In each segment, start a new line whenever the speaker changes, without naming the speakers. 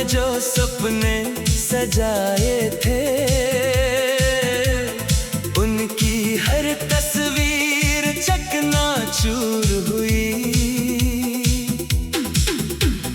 जो सपने सजाए थे, उनकी हर तस्वीर चकनाचूर हुई।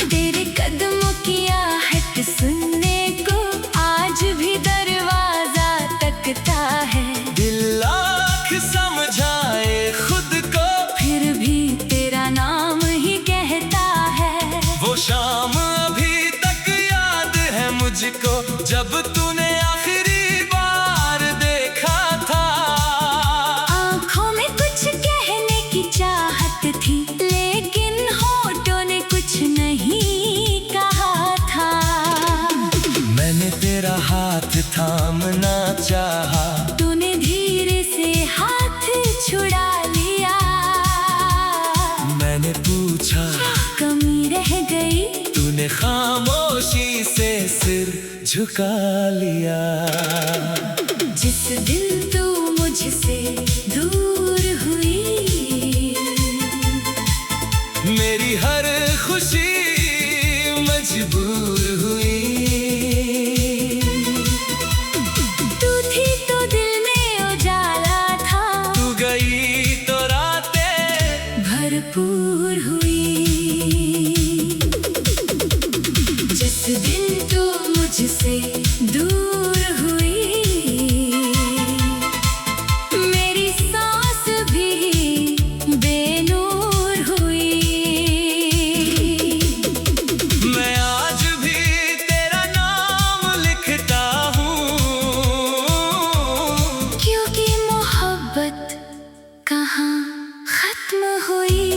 तेरे कदमों की आहट सुनने को आज भी दरवाजा तकता है।
दिल लाख समझाए खुद को,
फिर भी तेरा नाम ही कहता है।
वो शाम अभी तक याद है मुझको, जब तूने आखिरी बार देखा था।
आँखों में कुछ कहने की चाहत थी, लेकिन होठों ने कुछ नहीं कहा था।
मैंने तेरा हाथ थामना चाहा,
तूने धीरे से हाथ छुड़ा लिया।
मैंने पूछा
कमी रह गई,
तूने खामोशी से सिर झुका लिया।
जिस दिन तू मुझसे दूर हुई,
मेरी हर खुशी मजबूर हुई।
तू थी तो दिल में उजाला था,
तू गई तो रातें
भरपूर हुई। जिस दिन तू मुझसे दूर हुई, मेरी सांस भी बेनूर हुई।
मैं आज भी तेरा नाम लिखता हूँ,
क्योंकि मोहब्बत कहाँ खत्म हुई।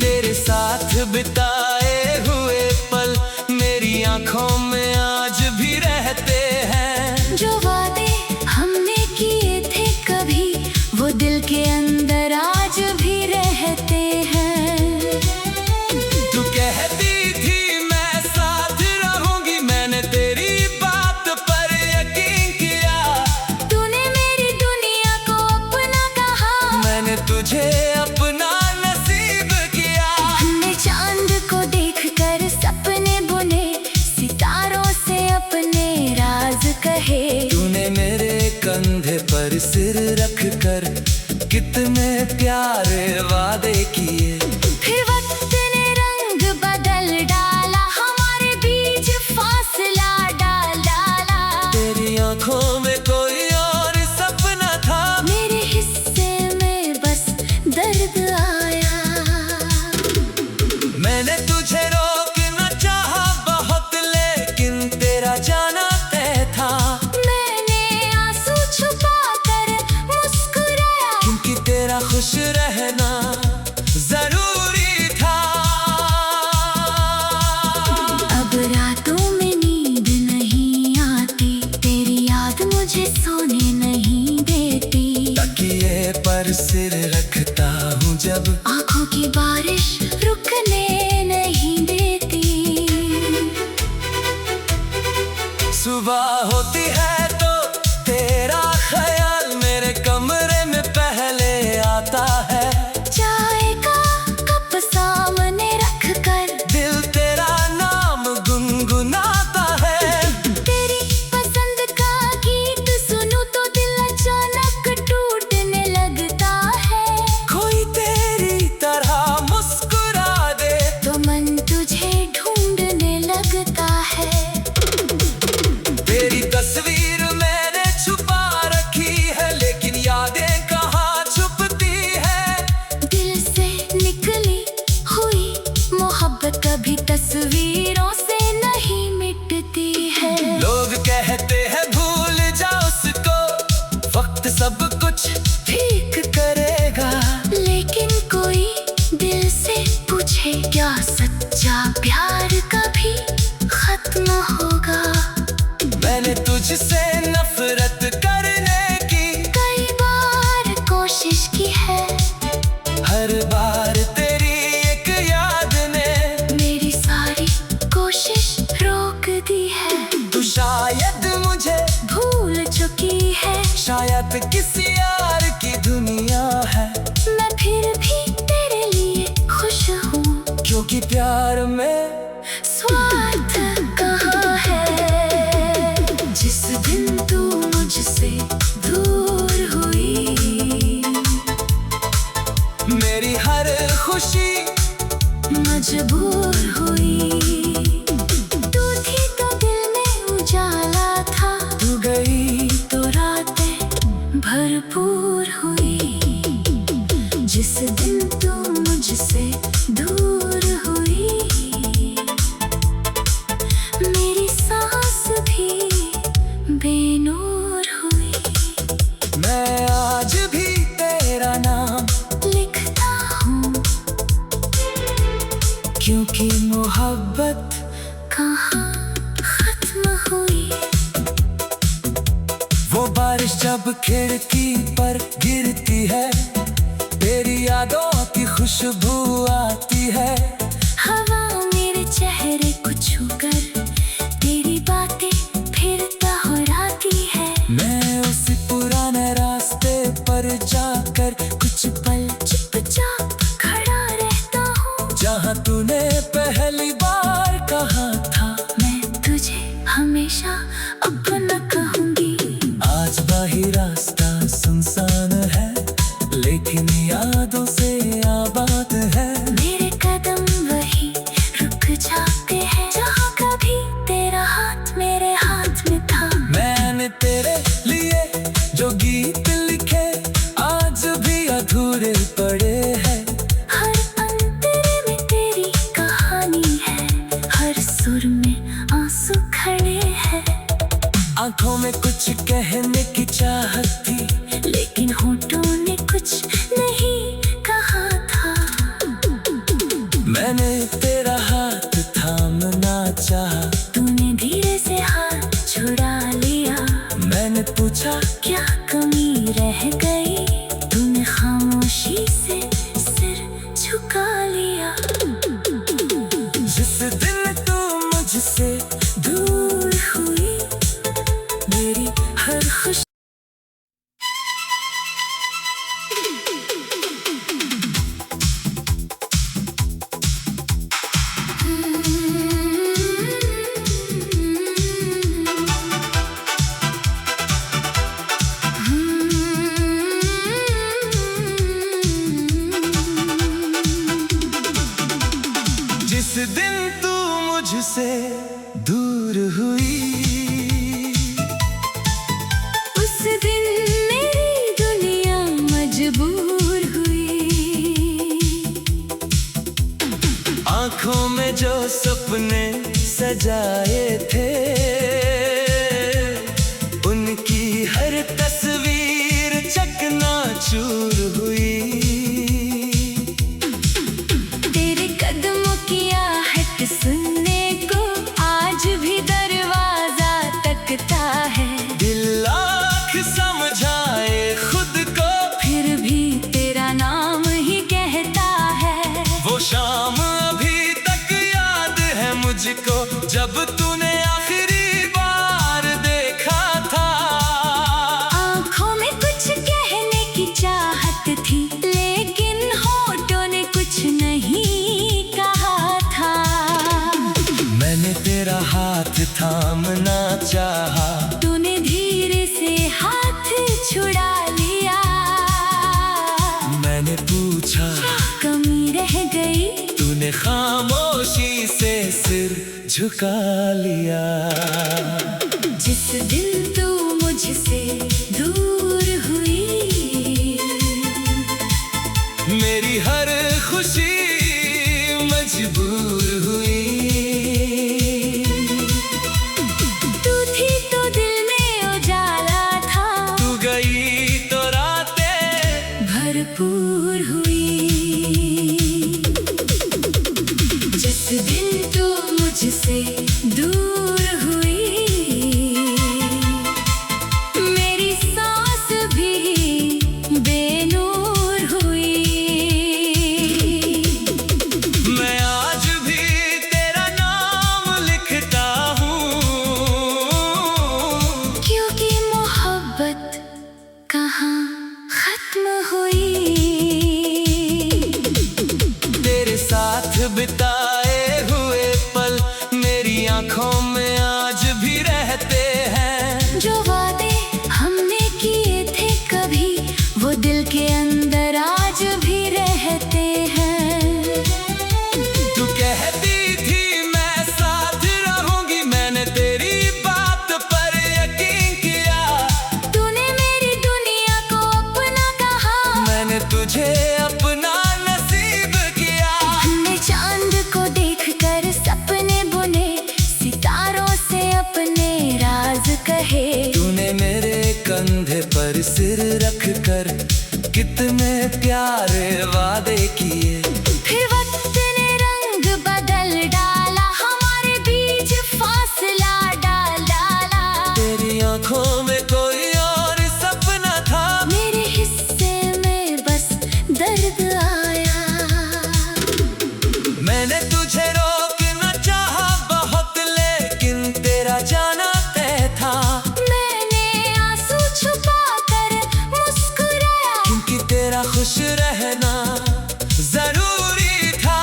तेरे साथ बिताए हुए पल मेरी आंखों में आज भी रहते हैं।
जो वादे हमने किए थे कभी, वो दिल के अंदर आज भी रहते हैं।
तू कहती थी मैं साथ रहूंगी, मैंने तेरी बात पर यकीन किया।
तूने मेरी दुनिया को अपना कहा,
मैंने तुझे अपना नसीब किया।
हमने चांद को देखकर सपने बुने, सितारों से अपने राज कहे।
तूने मेरे कंधे पर सिर रख कर कितने प्यारे वादे किए।
फिर वक्त ने रंग बदल डाला, हमारे बीच फासला डाल डाला।
तेरी आंखों में कोई और सपना था,
मेरे हिस्से में बस दर्द आया।
मैंने तुझे रोकना चाहा बहुत, लेकिन तेरा जाना तय था।
मैंने आंसू छुपा कर मुस्कुराया,
क्योंकि तेरा खुश रहना जरूरी था।
अब रातों में नींद नहीं आती, तेरी याद मुझे सोने नहीं देती।
तकिए पर सिर रखता हूँ जब,
आंखों की बारिश रुकने नहीं देती।
सुबह होती है तो तेरा ख्याल मेरे कमरे में पहले आता है।
चाय का कप सामने रख कर
दिल तेरा नाम गुनगुनाता है।
तेरी पसंद का गीत सुनूं तो दिल अचानक टूटने लगता है।
कोई तेरी तरह मुस्कुरा दे,
तो मन तुझे ढूंढने लगता है।
तेरी तस्वीर मैंने छुपा रखी है, लेकिन यादें कहाँ छुपती है।
दिल से निकली हुई मोहब्बत कभी तस्वीरों से नहीं मिटती है।
लोग कहते हैं भूल जा उसको, वक्त सब कुछ ठीक करेगा।
लेकिन कोई दिल से पूछे, क्या सच्चा प्यार कभी खत्म होगा?
मैंने तुझसे नफरत करने की
कई बार कोशिश की है,
हर बार तेरी एक याद ने
मेरी सारी कोशिश रोक दी है।
तू शायद मुझे
भूल चुकी है,
शायद किसी यार की दुनिया है।
मैं फिर भी तेरे लिए खुश हूँ,
क्योंकि प्यार में
भरपूर हुई। जिस दिन तू मुझसे दूर हुई, मेरी सांस भी बेनूर हुई।
मैं आज भी तेरा नाम
लिखता हूँ,
क्योंकि मोहब्बत
कहाँ खत्म हुई।
वो बारिश जब खिड़की पर गिरती है, तेरी यादों की खुशबू आती है।
हवा मेरे चेहरे को छूकर तेरी बातें फिर दोहराती है।
मैं उसी पुराने रास्ते पर जाकर कुछ
पल चुपचाप खड़ा रहता हूँ,
जहाँ तूने पहली बार कहा था
मैं तुझे हमेशा अपना कहूँगी।
आज वही रास्ता सुनसान है, लेकिन यादों से आबाद है।
मेरे कदम वही रुक जाते हैं, जहाँ कभी तेरा हाथ मेरे हाथ में था।
मैंने तेरे लिए जो गीत लिखे आज भी अधूरे पड़े हैं।
हर अंतरे में तेरी कहानी है, हर सुर में आंसू खड़े हैं।
आंखों में कुछ कहने की चाहत थी,
लेकिन होठों ने कुछ नहीं कहा था।
मैंने तेरा हाथ थामना चाहा,
तूने धीरे से हाथ छुड़ा लिया।
मैंने पूछा
क्या कमी रह गई, तूने खामोशी से सिर झुका लिया।
जिस दिन तू मुझसे
दूर हुई,
मेरी
हर खुशी
जिस दिन तू मुझसे दूर हुई,
उस दिन मेरी दुनिया मजबूर हुई।
आंखों में जो सपने सजाए थे, उनकी हर तस्वीर चकनाचूर हुई।
तेरे कदमों की आहट सुनने को आज भी दरवाजा तकता है।
दिल लाख समझाए खुद को,
फिर भी तेरा नाम ही कहता है।
वो शाम अभी तक याद है मुझको, जब तूने आखिरी बार देखा था।
आँखों में कुछ कहने की चाहत थी, लेकिन होठों ने कुछ नहीं कहा था।
मैंने तेरा हाथ थामना चाहा,
तूने धीरे से हाथ छुड़ा लिया।
मैंने पूछा
कमी रह गई,
तूने खामोशी से सिर झुका लिया।
जिस दिन तू मुझसे दूर हुई,
मेरी हर खुशी मजबूर हुई।
तू थी तो दिल में उजाला था,
तू गई तो रातें
भरपूर हुई। जिस दिन तू मुझसे दूर हुई, मेरी सांस भी बेनूर हुई।
मैं आज भी तेरा नाम लिखता हूँ,
क्योंकि मोहब्बत कहाँ खत्म हुई।
तेरे साथ बिताए हुए पल मेरी आंखों में आज भी रहते हैं।
जो वादे हमने किए थे कभी, वो दिल के अंदर आज भी रहते हैं।
तू कहती थी मैं साथ रहूंगी, मैंने तेरी बात पर यकीन किया।
तूने मेरी दुनिया
कंधे पर सिर रख कर कितने प्यारे वादे किए।
फिर वक्त ने रंग बदल डाला, हमारे बीच फासला डाल डाला।
तेरी आंखों में कोई और सपना था,
मेरे हिस्से में बस दर्द आया।
मैंने तुझे रोकना चाहा बहुत, लेकिन तेरा जाना तय था।
मैंने आंसू छुपा कर मुस्कुराया,
क्योंकि तेरा खुश रहना जरूरी था।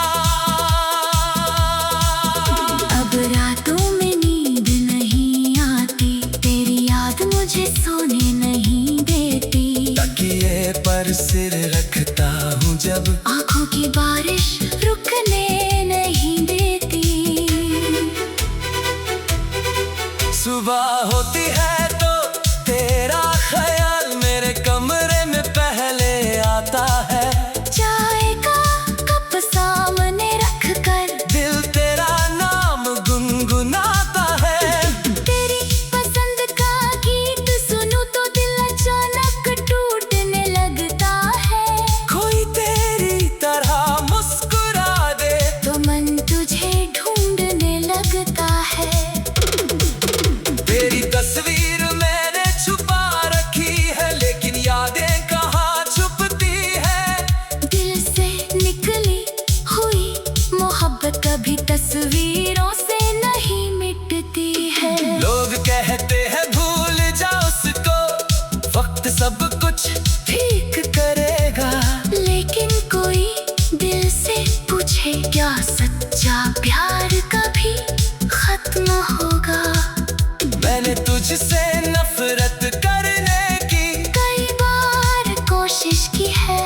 अब रातों में नींद नहीं आती, तेरी याद मुझे सोने नहीं देती।
तकिए पर सिर रखता हूँ जब,
आंखों की बारिश रुकने नहीं देती।
सुबह होती है तो तेरा ख्याल मेरे कमरे में पहले आता है।
चाय का कप सामने रख कर
दिल तेरा नाम गुनगुनाता है।
तेरी पसंद का गीत सुनूं तो दिल अचानक टूटने लगता है।
कोई तेरी तरह मुस्कुरा दे
तो मन तुझे ढूंढने लगता है।
तेरी तस्वीर मैंने छुपा रखी है, लेकिन यादें कहाँ छुपती है।
दिल से निकली हुई मोहब्बत कभी तस्वीरों से नहीं मिटती है।
लोग कहते हैं भूल जाओ उसको, वक्त सब कुछ ठीक करेगा।
लेकिन कोई दिल से पूछे क्या सच्चा प्यार कभी खत्म होगा।
मैंने तुझसे नफरत करने की
कई बार कोशिश की है,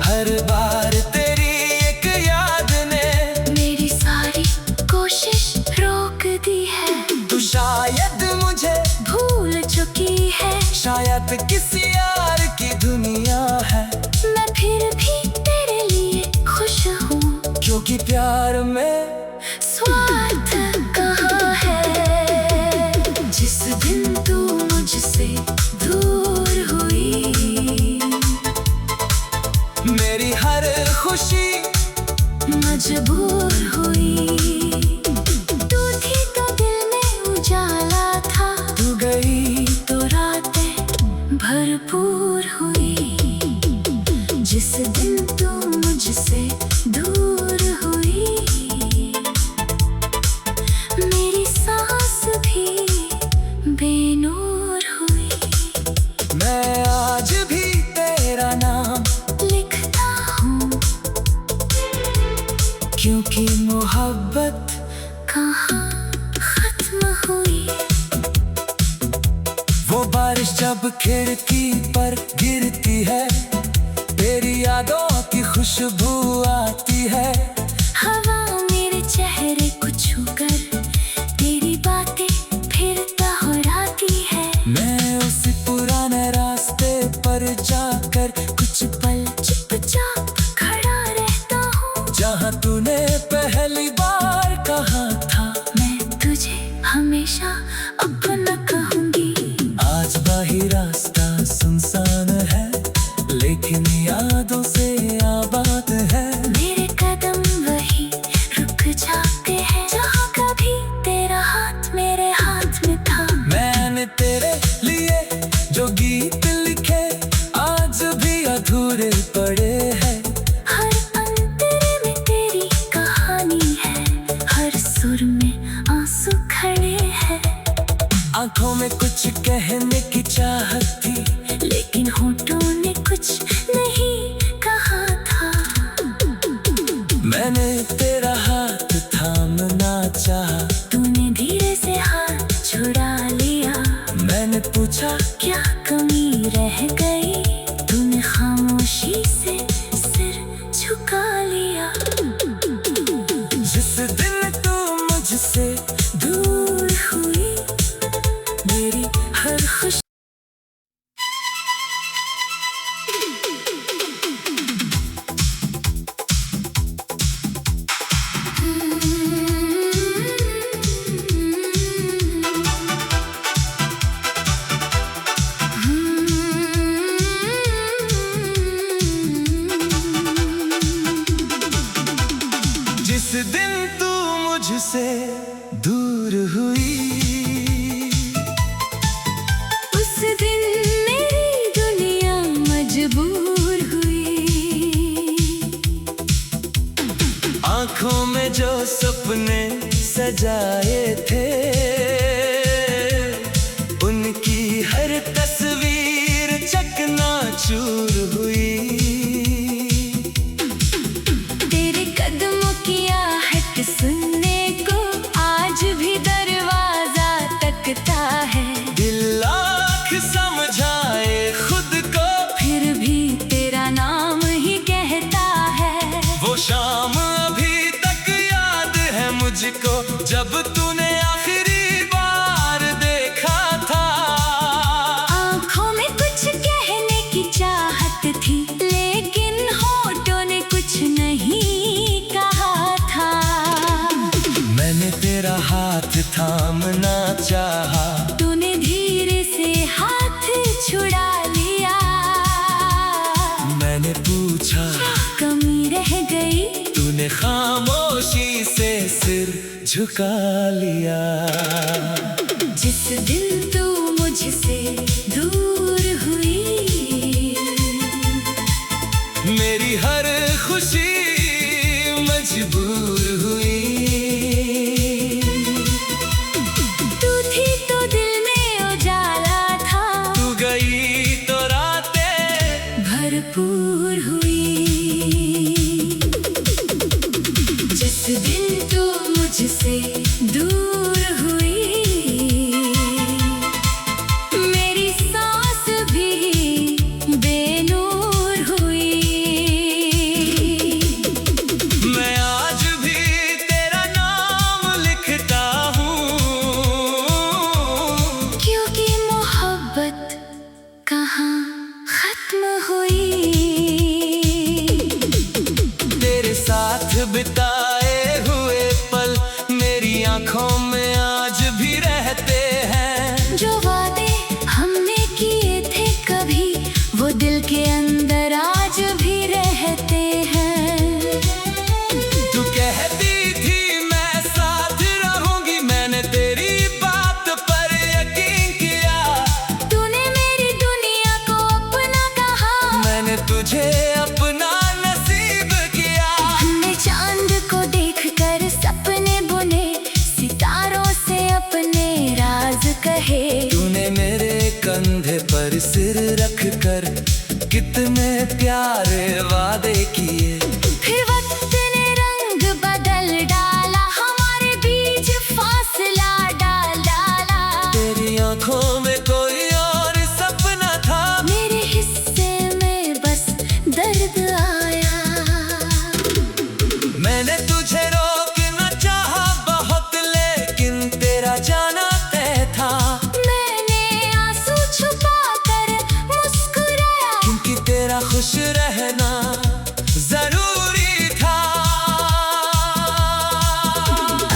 हर बार तेरी एक याद ने
मेरी सारी कोशिश रोक दी है।
तू शायद मुझे
भूल चुकी है,
शायद किसी यार की दुनिया है।
मैं फिर भी तेरे लिए खुश हूँ,
क्योंकि प्यार में
स्वार्थ कहाँ है। जिस दिन तू मुझसे दूर हुई,
मेरी हर खुशी
मजबूर हुई। तू थी तो दिल में उजाला था,
तू गई
तो रातें भरपूर हुई। जिस दिन तू मुझसे दूर हुई, मेरी सांस भी बेनूर हुई।
मैं आज भी तेरा नाम
लिखता हूँ,
क्योंकि मोहब्बत
कहाँ खत्म हुई।
वो बारिश जब खिड़की पर गिरती है, तेरी यादों की खुशबू आती है।
हवा मेरे चेहरे को छूकर तेरी बातें फिर दोहराती है।
मैं उसी पुराने रास्ते पर जाकर कुछ
पल चुपचाप खड़ा रहता हूँ,
जहाँ तूने पहली बार कहा था
मैं तुझे हमेशा अपना कहूँगी।
आज बाही रास्ता सुनसान है, लेकिन यादों से आबाद है।
मेरे कदम वही रुक जाते हैं, जहाँ कभी तेरा हाथ मेरे हाथ में था।
मैंने तेरे लिए जो गीत लिखे आज भी अधूरे पड़े हैं।
हर अंतरे में तेरी कहानी है, हर सुर में आंसू खड़े हैं।
आंखों में कुछ कहने की चाहत थी,
लेकिन होठों ने कुछ नहीं कहा था।
मैंने तेरा हाथ थामना चाहा,
तूने धीरे से हाथ छुड़ा लिया।
मैंने पूछा
क्या कमी रह गई, तूने खामोशी से सिर झुका लिया।
जिस दिन तू मुझसे
दूर हुई,
मेरी
हर खुश
जो सपने सजाए थे, उनकी हर तस्वीर चकनाचूर हुई।
तेरे कदमों की आहट सुनने को आज भी दरवाजा तकता है।
दिल लाख समझाए खुद को,
फिर भी तेरा नाम ही कहता है।
वो शाम अभी तक याद है मुझको, जब तूने आखिरी बार देखा था।
आँखों में कुछ कहने की चाहत थी, लेकिन होठों ने कुछ नहीं कहा था।
मैंने तेरा हाथ थामना चाहा,
तूने धीरे से हाथ छुड़ा लिया।
मैंने पूछा
कमी रह गई,
तूने खामोशी से सिर झुका लिया।
जिस दिन तू मुझसे दूर हुई,
मेरी हर खुशी मजबूर हुई।
तू थी तो दिल में उजाला था,
तू गई तो रातें
भरपूर हुई। जिस दिन तू मुझसे दूर हुई, मेरी सांस भी बेनूर हुई।
मैं आज भी तेरा नाम लिखता हूँ,
क्योंकि मोहब्बत कहाँ खत्म हुई।
तेरे साथ बिताए हुए पल मेरी आंखों में आज भी रहते हैं।
जो वादे हमने किए थे कभी, वो दिल के अंदर आज भी रहते हैं।
तू कहती थी मैं साथ रहूंगी, मैंने तेरी बात पर यकीन किया।
तूने मेरी दुनिया को अपना कहा,
मैंने तुझे अपना नसीब किया।
हमने चांद को देखकर सपने बुने, सितारों से अपने राज कहे।
तूने मेरे कंधे पर सिर रख कर कितने प्यारे वादे किए।
फिर वक्त ने रंग बदल डाला, हमारे बीच फासला डाल डाला।
तेरी आंखों में कोई और सपना था,
मेरे हिस्से में बस दर्द आया।
मैंने तुझे रोकना चाहा बहुत, लेकिन तेरा जाना तय था।
मैंने आंसू छुपा कर मुस्कुराया,
क्योंकि तेरा खुश रहना जरूरी था।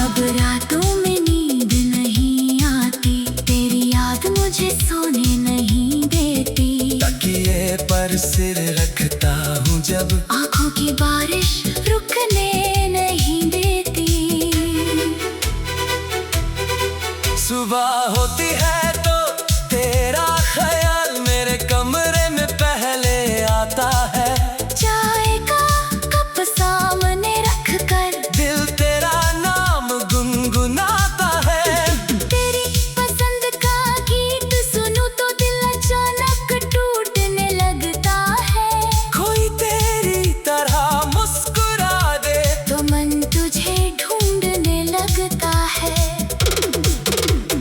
अब रातों में नींद नहीं आती, तेरी याद मुझे सोने नहीं देती।
तकिए पर सिर रखता हूँ जब,
आंखों की बारिश रुकने नहीं देती।
सुबह होती है तो तेरा ख्याल मेरे कमरे में पहले आता है।
चाय का कप सामने रख कर
दिल तेरा नाम गुनगुनाता है।
तेरी पसंद का गीत सुनूं तो दिल अचानक टूटने लगता है।
कोई तेरी तरह मुस्कुरा दे,
तो मन तुझे ढूंढने लगता है।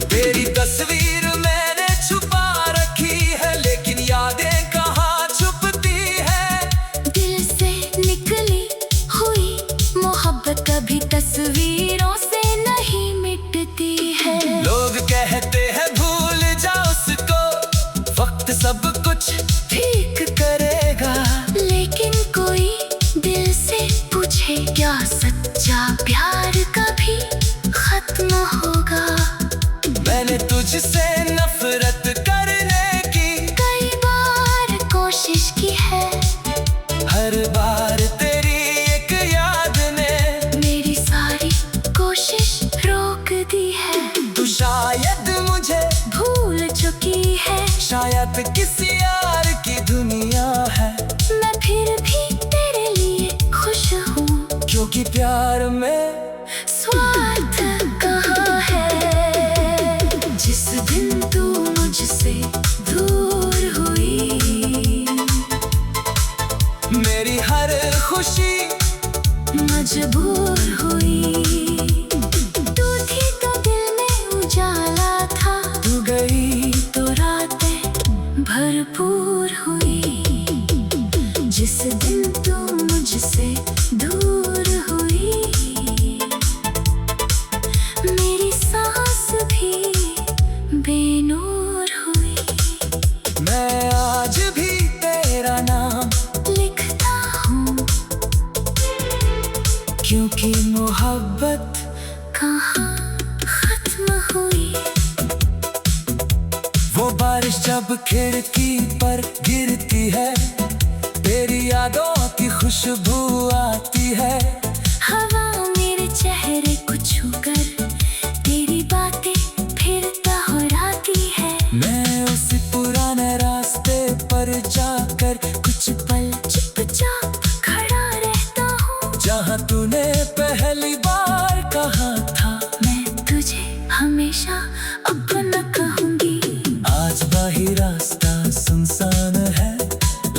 तेरी तस्वीर मैंने छुपा रखी है, लेकिन यादें कहाँ छुपती है।
दिल से निकली हुई मोहब्बत कभी तस्वीरों से नहीं मिटती है।
लोग कहते हैं भूल जाओ उसको, वक्त सब कुछ ठीक करेगा।
लेकिन कोई दिल से पूछे, क्या सच्चा प्यार कभी खत्म होगा?
मैंने तुझसे नफरत करने की
कई बार कोशिश की है,
हर बार तेरी एक याद ने
मेरी सारी कोशिश रोक दी है।
तू शायद मुझे
भूल चुकी है,
शायद किसी यार की दुनिया है।
मैं फिर भी तेरे लिए खुश हूँ,
क्योंकि प्यार में
मजबूर हुई। तू थी तो दिल में उजाला था,
तू गई
तो रातें भरपूर हुई। जिस दिन तू मुझसे दूर हुई, मेरी सांस भी बेनूर हुई।
मैं आज भी तेरा नाम
लिखता हूँ,
क्योंकि मोहब्बत
कहाँ खत्म हुई।
वो बारिश जब खिड़की पर गिरती है, तेरी यादों की खुशबू आती है।
हवा मेरे चेहरे को छूकर तेरी बातें फिर दोहराती है।
मैं उसी पुराने रास्ते पर जाकर कुछ
पल चुपचाप खड़ा रहता हूँ,
जहाँ तूने पहली बार कहा था
मैं तुझे हमेशा अपना कहूँगी।
आज बाही रास्ता सुनसान है,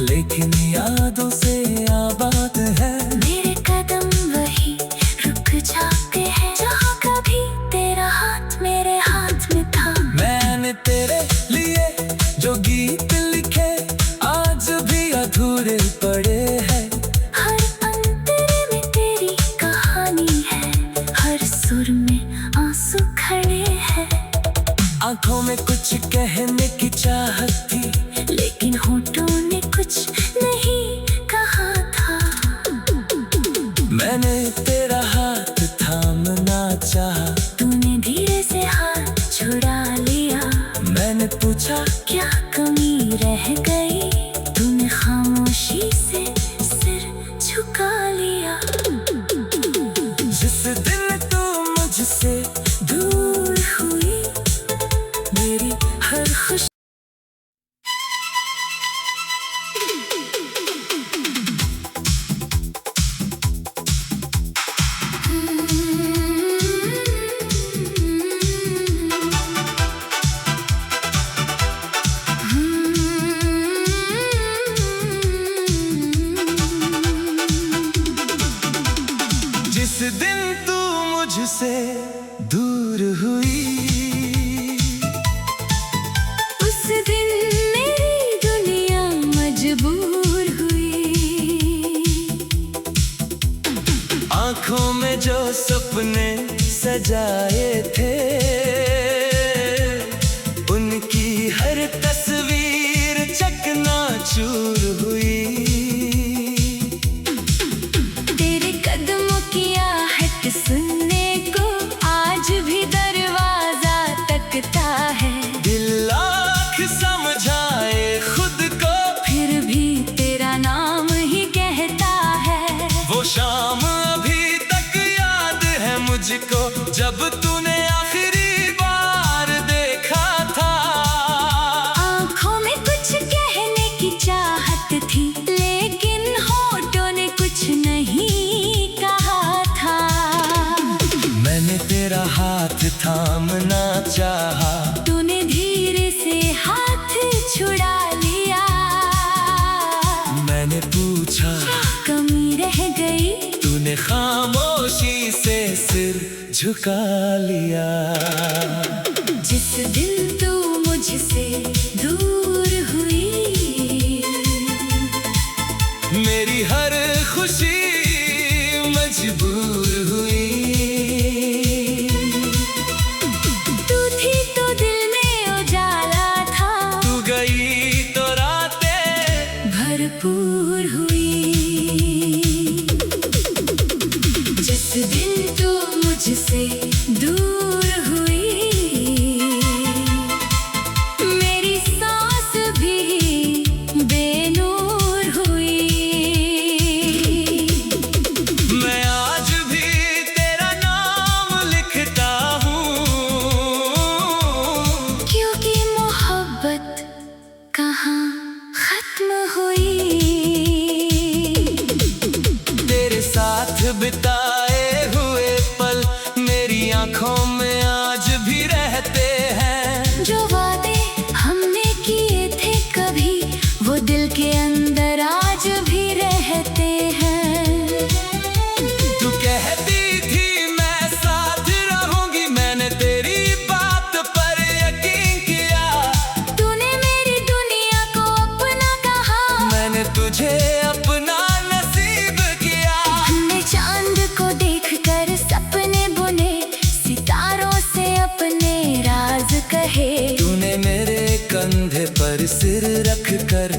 लेकिन यादों से आबाद है।
मेरे कदम वही रुक जाते हैं, जहाँ कभी तेरा हाथ मेरे हाथ में था।
मैंने तेरे लिए जो गीत लिखे आज भी अधूरे पड़े हैं।
हर अंतरे में तेरी कहानी है, हर सुर में आंसू खड़े हैं।
आंखों में कुछ कहने की चाहत थी,
लेकिन होठों ने कुछ नहीं कहा था।
मैंने तेरा हाथ थामना चाहा,
तूने धीरे से हाथ छुड़ा लिया।
मैंने पूछा
क्या कमी रह गई, तूने खामोशी से सिर झुका लिया।
जिस दिन तू मुझसे
दूर हुई,
मेरी
हर खुशी
जिस दिन तू मुझसे दूर हुई,
उस दिन मेरी दुनिया मजबूर हुई।
आंखों में जो सपने सजाए थे, उनकी हर तस्वीर चकनाचूर हुई।
तेरे कदमों की आहट सुनने को आज भी दरवाजा तकता है।
दिल लाख समझाए खुद को,
फिर भी तेरा नाम ही कहता है।
वो शाम अभी तक याद है मुझको, जब तूने आखिरी बार देखा था।
आँखों में कुछ कहने की चाहत थी, लेकिन होठों ने कुछ नहीं कहा था।
मैंने तेरा हाथ थामना चाहा,
तूने धीरे से हाथ छुड़ा लिया।
मैंने पूछा
कमी रह गई,
तूने खामोशी से सिर झुका लिया।
जिस दिन तू मुझसे दूर हुई,
मेरी हर खुशी मजबूर हुई।
तू थी तो दिल में उजाला था,
तू गई तो रातें
भरपूर हुई। जिस दिन तू मुझसे दूर हुई, मेरी सांस भी बेनूर हुई।
मैं आज भी तेरा नाम लिखता हूँ,
क्योंकि मोहब्बत कहाँ खत्म हुई।
तेरे साथ बिताए हुए पल मेरी आंखों में आज भी रहते हैं।
जो वादे हमने किए थे कभी, वो दिल के अंदर आज भी रहते हैं।
तू कह मैंने तुझे अपना नसीब किया।
हमने चांद को देखकर सपने बुने, सितारों से अपने राज कहे।
तूने मेरे कंधे पर सिर रख कर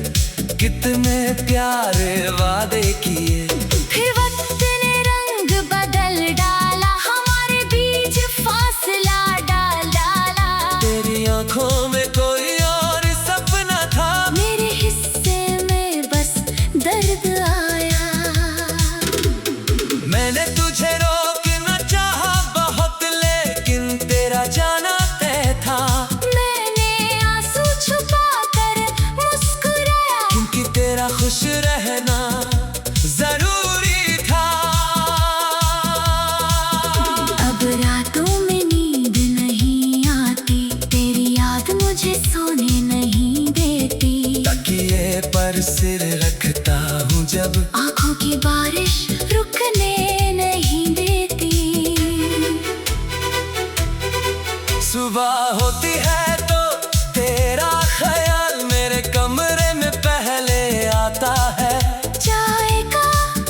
कितने प्यारे वादे किए।
फिर वक्त ने रंग बदल डाला, हमारे बीच फासला डाल डाला।
तेरी आंखों में कोई और सपना था,
मेरे हिस्से में बस दर्द आया।
मैंने तुझे रोकना चाहा बहुत, लेकिन तेरा जाना तय था।
मैंने आंसू छुपा कर मुस्कुराया,
क्योंकि तेरा खुश रहना जरूरी था।
अब रातों में नींद नहीं आती, तेरी याद मुझे सोने नहीं देती।
तकिए पर सिर रखता हूँ जब,
आंखों की बारिश रुकने नहीं देती।
सुबह होती है तो तेरा ख्याल मेरे कमरे में पहले आता है।
चाय का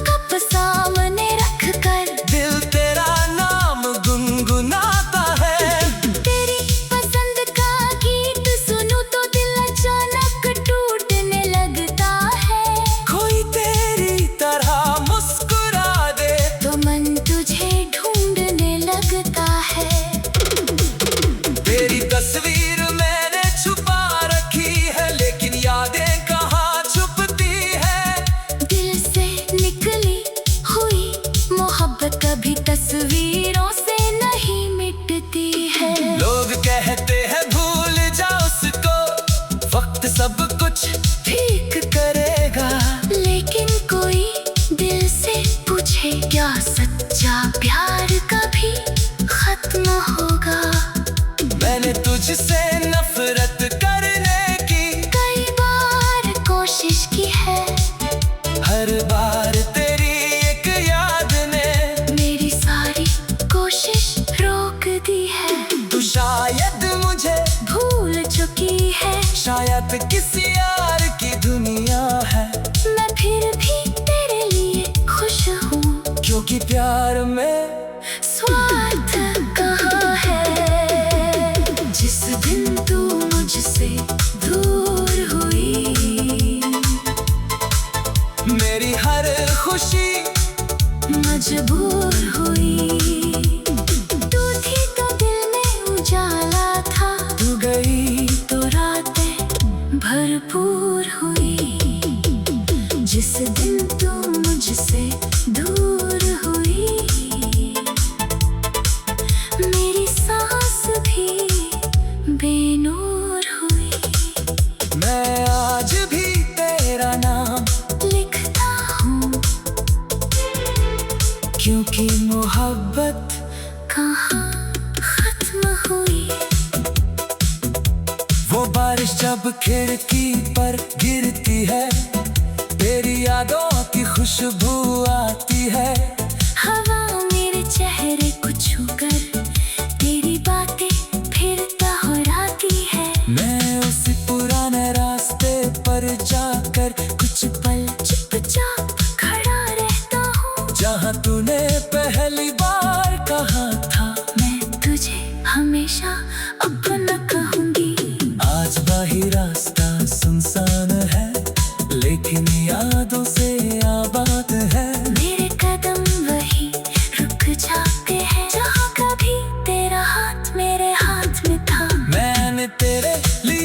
कप सामने रख कर
दिल तेरा नाम गुनगुनाता है।
तेरी पसंद का गीत सुनूं तो दिल अचानक टूटने लगता है।
कोई तेरी तरह मुस्कुरा दे
तो मन तुझे ढूंढने लगता है।
तेरी तस्वीर मैंने छुपा रखी है, लेकिन यादें कहाँ छुपती है।
दिल से निकली हुई मोहब्बत कभी तस्वीरों से नहीं मिटती है।
लोग कहते हैं भूल जा उसको, वक्त सब कुछ ठीक करेगा।
लेकिन कोई दिल से पूछे क्या सच्चा प्यार कभी खत्म होगा।
मैंने तुझसे नफरत करने की
कई बार कोशिश की है,
हर बार तेरी एक याद ने
मेरी सारी कोशिश रोक दी है।
तू शायद मुझे
भूल चुकी है,
शायद किसी यार की दुनिया है।
मैं फिर भी तेरे लिए खुश हूँ,
क्योंकि प्यार में
स्वार्थ कहाँ है। जिस दिन तू मुझसे दूर हुई,
मेरी हर खुशी
मजबूर हुई। तू थी तो दिल में उजाला था,
तू गई
तो रातें भरपूर हुई। जिस दिन तू मुझसे दूर हुई, मेरी सांस भी बेनूर हुई।
मैं आज भी तेरा नाम
लिखता हूँ,
क्योंकि मोहब्बत
कहाँ खत्म हुई।
वो बारिश जब खिड़की पर गिरती है, तेरी यादों की खुशबू आती है।
हवा मेरे चेहरे को छूकर तेरी बातें फिर दोहराती है।
मैं उसी पुराने रास्ते पर जाकर
कुछ पल चुपचाप खड़ा रहता हूँ,
जहाँ तूने पहली बार कहा था
मैं तुझे हमेशा अपना कहूँगी।
आज वही रास्ता सुनसान है, लेकिन यादों से आबाद है।
मेरे कदम वही रुक जाते हैं, जहाँ कभी तेरा हाथ मेरे हाथ में था।
मैंने तेरे लिए